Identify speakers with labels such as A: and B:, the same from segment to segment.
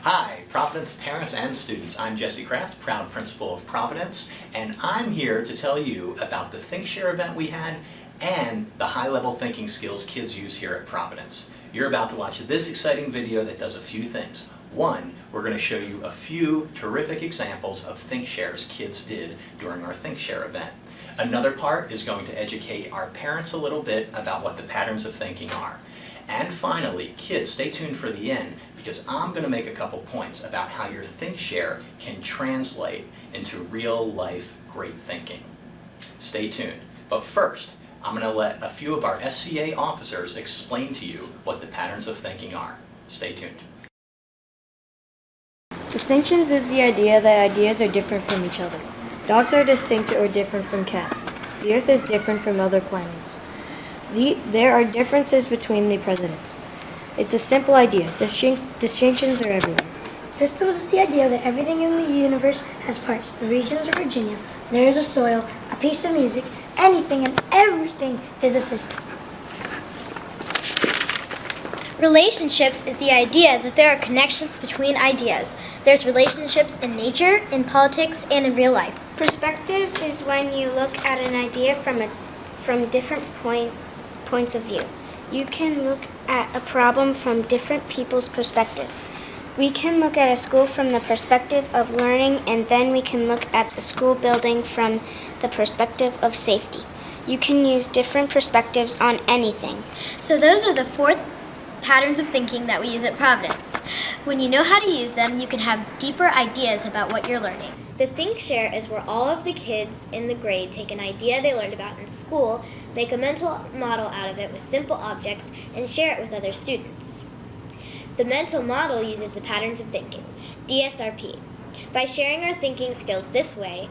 A: Hi, Providence parents and students. I'm Jesse Kraft, proud principal of Providence, and I'm here to tell you about the ThinkShare event we had and the high-level thinking skills kids use here at Providence. You're about to watch this exciting video that does a few things. One, we're going to show you a few terrific examples of ThinkShares kids did during our ThinkShare event. Another part is going to educate our parents a little bit about what the patterns of thinking are. And finally, kids, stay tuned for the end because I'm going to make a couple points about how your ThinkShare can translate into real-life great thinking. Stay tuned. But first, I'm going to let a few of our SCA officers explain to you what the patterns of thinking are. Stay tuned.
B: Distinctions is the idea that ideas are different from each other. Dogs are distinct or different from cats. The Earth is different from other planets. There are differences between the presidents. It's a simple idea. Distinctions are everywhere.
C: Systems is the idea that everything in the universe has parts. The regions of Virginia, layers of soil, a piece of music, anything and everything is a system.
D: Relationships is the idea that there are connections between ideas. There's relationships in nature, in politics, and in real life.
E: Perspectives is when you look at an idea from different points of view. You can look at a problem from different people's perspectives. We can look at a school from the perspective of learning, and then we can look at the school building from the perspective of safety. You can use different perspectives on anything.
D: So those are the 4 patterns of thinking that we use at Providence. When you know how to use them, you can have deeper ideas about what you're learning. The ThinkShare is where all of the kids in the grade take an idea they learned about in school, make a mental model out of it with simple objects, and share it with other students. The mental model uses the patterns of thinking, DSRP. By sharing our thinking skills this way,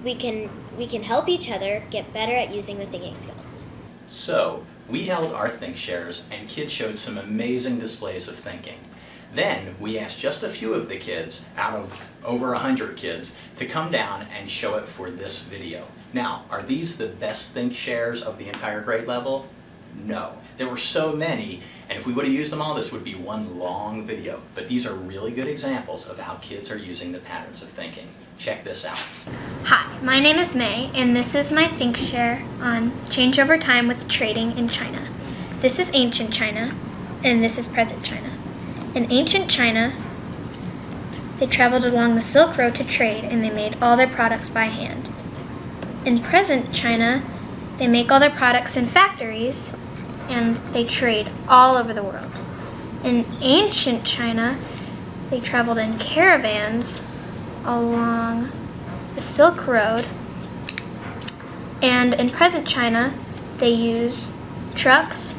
D: we can help each other get better at using the thinking skills.
A: So, we held our ThinkShares and kids showed some amazing displays of thinking. Then we asked just a few of the kids, out of over 100 kids, to come down and show it for this video. Now, are these the best ThinkShares of the entire grade level? No. There were so many, and if we would have used them all, this would be one long video. But these are really good examples of how kids are using the patterns of thinking. Check this out.
D: Hi, my name is May, and this is my ThinkShare on change over time with trading in China. This is ancient China, and this is present China. In ancient China, they traveled along the Silk Road to trade, and they made all their products by hand. In present China, they make all their products in factories, and they trade all over the world. In ancient China, they traveled in caravans along the Silk Road, and in present China, they use trucks,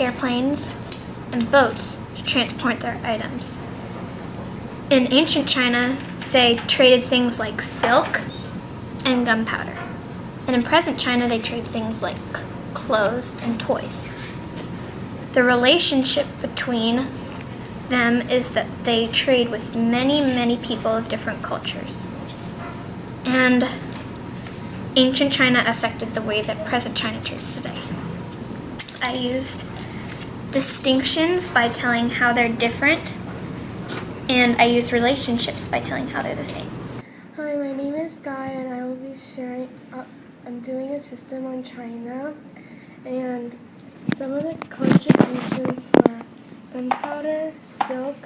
D: airplanes, and boats to transport their items. In ancient China, they traded things like silk and gunpowder. And in present China, they trade things like clothes and toys. The relationship between them is that they trade with many, many people of different cultures. And ancient China affected the way that present China trades today. I used distinctions by telling how they're different, and I used relationships by telling how they're the same.
F: Hi, my name is Guy, and I will be I'm doing a system on China, and some of the contributions were gunpowder, silk,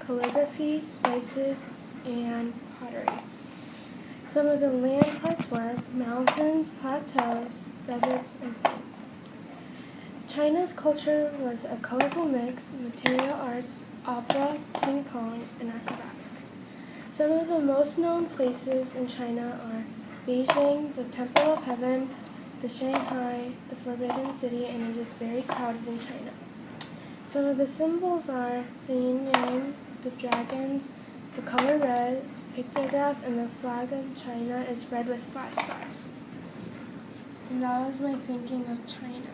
F: calligraphy, spices, and pottery. Some of the land parts were mountains, plateaus, deserts, and plains. China's culture was a colorful mix: material arts, opera, ping pong, and acrobatics. Some of the most known places in China are Beijing, the Temple of Heaven, the Shanghai, the Forbidden City, and it is very crowded in China. Some of the symbols are the yin-yang, the dragons, the color red, pictographs, and the flag of China is red with 5 stars. And that was my thinking of China.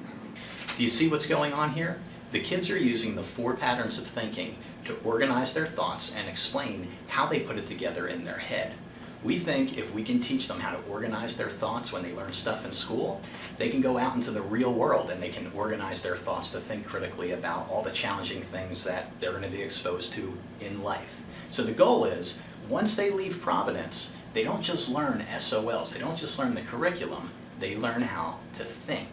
A: Do you see what's going on here? The kids are using the 4 patterns of thinking to organize their thoughts and explain how they put it together in their head. We think if we can teach them how to organize their thoughts when they learn stuff in school, they can go out into the real world and they can organize their thoughts to think critically about all the challenging things that they're going to be exposed to in life. So the goal is, once they leave Providence, they don't just learn SOLs, they don't just learn the curriculum, they learn how to think.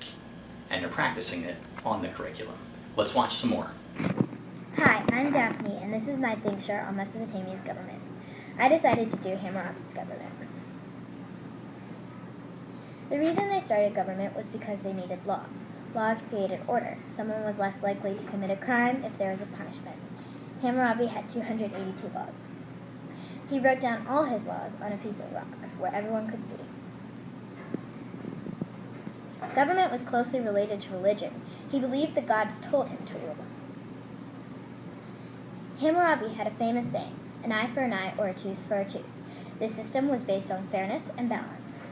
A: And they're practicing it on the curriculum. Let's watch some more.
G: Hi, I'm Daphne, and this is my Think Share on Mesopotamia's government. I decided to do Hammurabi's government. The reason they started government was because they needed laws. Laws created order. Someone was less likely to commit a crime if there was a punishment. Hammurabi had 282 laws. He wrote down all his laws on a piece of rock where everyone could see. Government was closely related to religion. He believed the gods told him to rule. Hammurabi had a famous saying, an eye for an eye or a tooth for a tooth. This system was based on fairness and balance.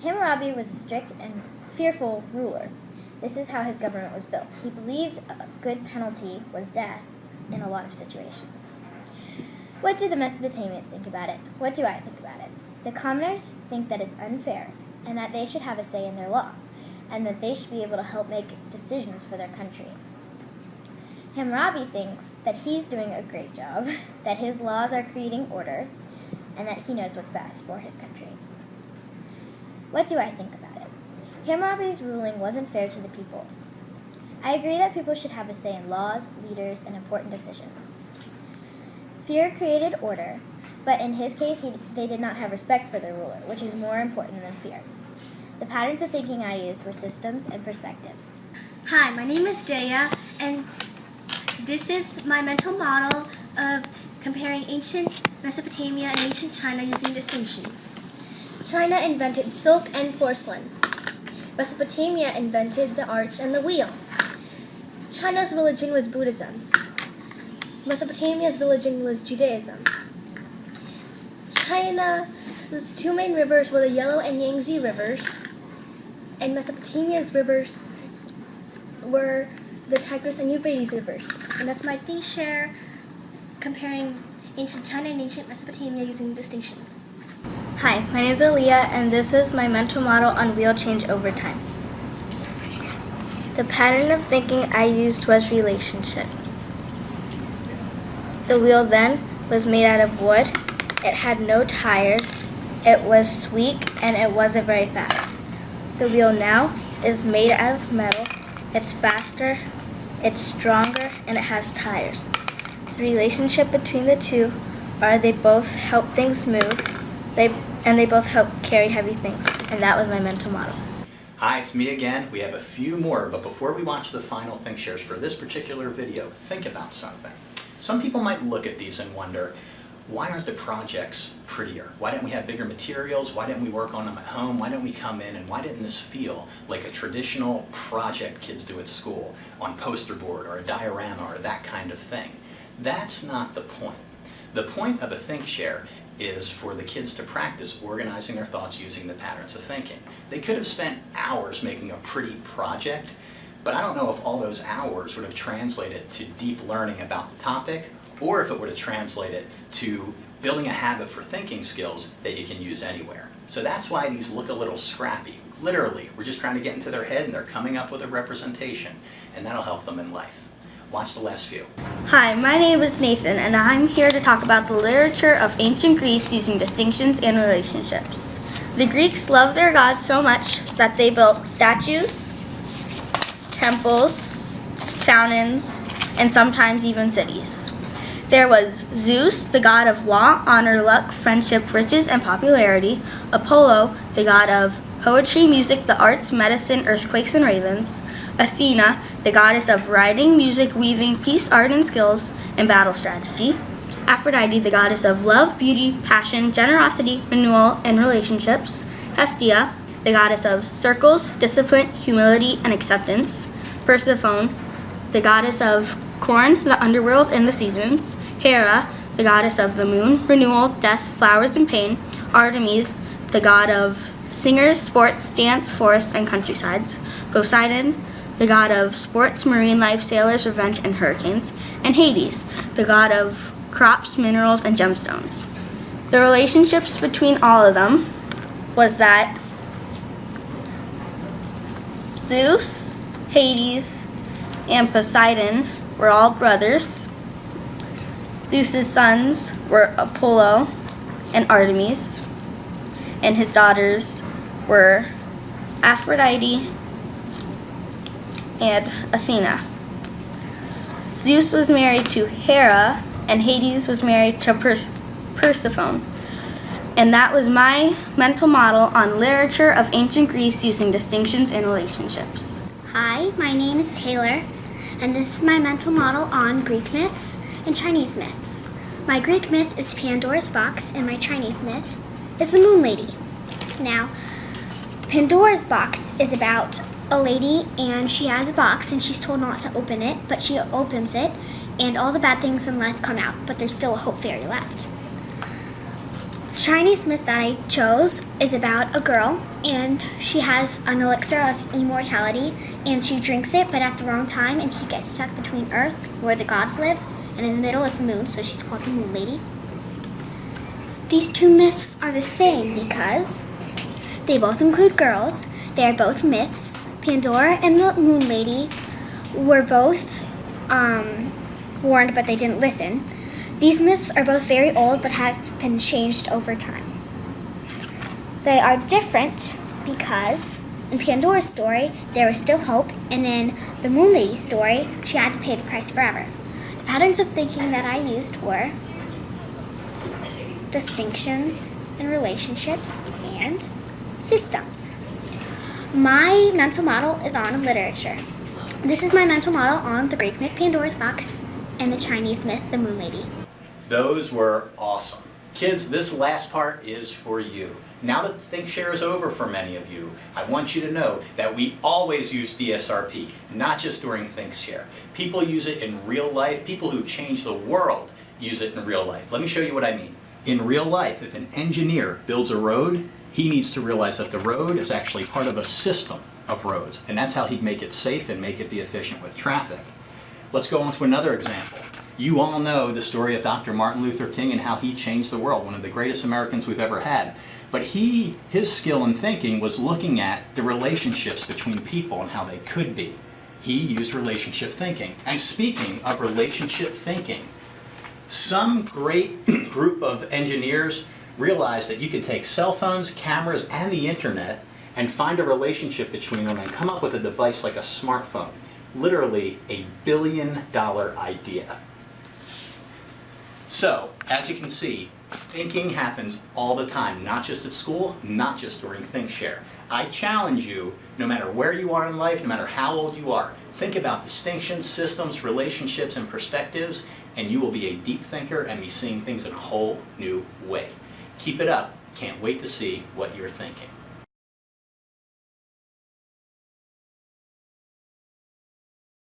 G: Hammurabi was a strict and fearful ruler. This is how his government was built. He believed a good penalty was death in a lot of situations. What do the Mesopotamians think about it? What do I think about it? The commoners think that it's unfair and that they should have a say in their law, and that they should be able to help make decisions for their country. Hammurabi thinks that he's doing a great job, that his laws are creating order, and that he knows what's best for his country. What do I think about it? Hammurabi's ruling wasn't fair to the people. I agree that people should have a say in laws, leaders, and important decisions. Fear created order, but in his case, they did not have respect for their ruler, which is more important than fear. The patterns of thinking I used were systems and perspectives.
H: Hi, my name is Daya, and this is my mental model of comparing ancient Mesopotamia and ancient China using distinctions. China invented silk and porcelain. Mesopotamia invented the arch and the wheel. China's religion was Buddhism. Mesopotamia's religion was Judaism. China's two main rivers were the Yellow and Yangtze rivers, and Mesopotamia's rivers were the Tigris and Euphrates rivers. And that's my Think Share comparing ancient China and ancient Mesopotamia using distinctions.
G: Hi, my name is Aaliyah, and this is my mental model on wheel change over time. The pattern of thinking I used was relationship. The wheel then was made out of wood. It had no tires. It was weak, and it wasn't very fast. The wheel now is made out of metal. It's faster, it's stronger, and it has tires. The relationship between the two are they both help things move, and they both help carry heavy things. And that was my mental model.
A: Hi, it's me again. We have a few more, but before we watch the final Think Shares for this particular video, think about something. Some people might look at these and wonder, why aren't the projects prettier? Why didn't we have bigger materials? Why didn't we work on them at home? Why didn't we come in, and why didn't this feel like a traditional project kids do at school on poster board or a diorama or that kind of thing? That's not the point. The point of a Think Share is for the kids to practice organizing their thoughts using the patterns of thinking. They could have spent hours making a pretty project, but I don't know if all those hours would have translated to deep learning about the topic, or if it would have translated to building a habit for thinking skills that you can use anywhere. So that's why these look a little scrappy. Literally, we're just trying to get into their head and they're coming up with a representation, and that'll help them in life. Watch the last few.
I: Hi, my name is Nathan, and I'm here to talk about the literature of ancient Greece using distinctions and relationships. The Greeks loved their gods so much that they built statues, temples, fountains, and sometimes even cities. There was Zeus, the god of law, honor, luck, friendship, riches, and popularity. Apollo, the god of poetry, music, the arts, medicine, earthquakes, and ravens. Athena, the goddess of writing, music, weaving, peace, art, and skills, and battle strategy. Aphrodite, the goddess of love, beauty, passion, generosity, renewal, and relationships. Hestia, the goddess of circles, discipline, humility, and acceptance. Persephone, the goddess of corn, the underworld, and the seasons. Hera, the goddess of the moon, renewal, death, flowers, and pain. Artemis, the god of singers, sports, dance, forests, and countrysides. Poseidon, the god of sports, marine life, sailors, revenge, and hurricanes. And Hades, the god of crops, minerals, and gemstones. The relationships between all of them was that Zeus, Hades, and Poseidon were all brothers. Zeus's sons were Apollo and Artemis, and his daughters were Aphrodite and Athena. Zeus was married to Hera, and Hades was married to Persephone. And that was my mental model on literature of ancient Greece using distinctions and relationships.
J: Hi, my name is Taylor, and this is my mental model on Greek myths and Chinese myths. My Greek myth is Pandora's box, and my Chinese myth is the Moon Lady. Now, Pandora's box is about a lady, and she has a box, and she's told not to open it, but she opens it, and all the bad things in life come out, but there's still a hope fairy left. Chinese myth that I chose is about a girl, and she has an elixir of immortality, and she drinks it, but at the wrong time, and she gets stuck between Earth, where the gods live, and in the middle is the moon, so she's called the Moon Lady. These two myths are the same because they both include girls. They are both myths. Pandora and the Moon Lady were both warned, but they didn't listen. These myths are both very old, but have been changed over time. They are different because in Pandora's story, there was still hope, and in the Moon Lady's story, she had to pay the price forever. The patterns of thinking that I used were distinctions and relationships and systems. My mental model is on literature. This is my mental model on the Greek myth Pandora's box and the Chinese myth the Moon Lady.
A: Those were awesome. Kids, this last part is for you. Now that ThinkShare is over for many of you, I want you to know that we always use DSRP, not just during ThinkShare. People use it in real life. People who change the world use it in real life. Let me show you what I mean. In real life, if an engineer builds a road, he needs to realize that the road is actually part of a system of roads, and that's how he'd make it safe and make it be efficient with traffic. Let's go on to another example. You all know the story of Dr. Martin Luther King and how he changed the world, one of the greatest Americans we've ever had. But his skill in thinking was looking at the relationships between people and how they could be. He used relationship thinking. And speaking of relationship thinking, some great group of engineers realized that you could take cell phones, cameras, and the internet and find a relationship between them and come up with a device like a smartphone. Literally a $1 billion idea. So, as you can see, thinking happens all the time, not just at school, not just during ThinkShare. I challenge you, no matter where you are in life, no matter how old you are, think about distinctions, systems, relationships, and perspectives, and you will be a deep thinker and be seeing things in a whole new way. Keep it up. Can't wait to see what you're thinking.